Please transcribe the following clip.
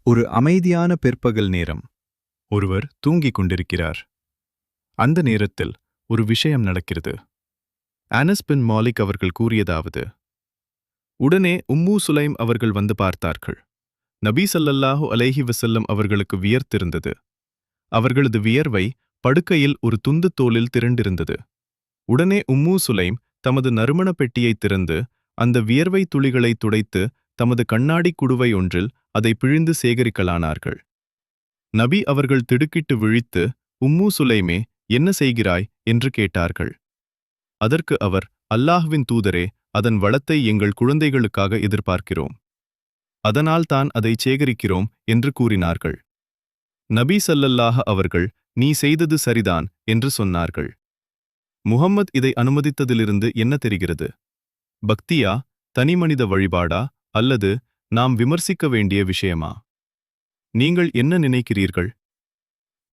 ஒரு அமைதியான பிற்பகல் நேரம். ஒருவர் தூங்கிக் கொண்டிருக்கிறார். அந்த நேரத்தில் ஒரு விஷயம் நடக்கிறது. அனஸ் பின் மாலிக் அவர்கள் கூறியதாவது: உடனே உம்மு சுலைம் அவர்கள் வந்து பார்த்தார்கள். நபி ஸல்லல்லாஹு அலைஹி வஸல்லம் அவர்களுக்கு வியர்த்திருந்தது. அவர்களது வியர்வை படுக்கையில் ஒரு துண்டு தோலில் திரண்டிருந்தது. உடனே உம்மு சுலைம் தமது நறுமண பெட்டியை திறந்து அந்த வியர்வை துளிகளை துடைத்து தமது கண்ணாடி குடுவை ஒன்றில் அதை பிழிந்து சேகரிக்கலானார்கள். நபி அவர்கள் திடுக்கிட்டு விழித்து, உம்மு சுலைமே, என்ன செய்கிறாய் என்று கேட்டார்கள். அதற்கு அவர், அல்லாஹ்வின் தூதரே, அதன் வளத்தை எங்கள் குழந்தைகளுக்காக எதிர்பார்க்கிறோம். அதனால் தான் அதை சேகரிக்கிறோம் என்று கூறினார்கள். நபி ஸல்லல்லாஹு அவர்கள், நீ செய்தது சரிதான் என்று சொன்னார்கள். முஹம்மத் இதை அனுமதித்ததிலிருந்து என்ன தெரிகிறது? பக்தியா, தனிமனித வழிபாடா, அல்லது நாம் விமர்சிக்க வேண்டிய விஷயமா? நீங்கள் என்ன நினைக்கிறீர்கள்?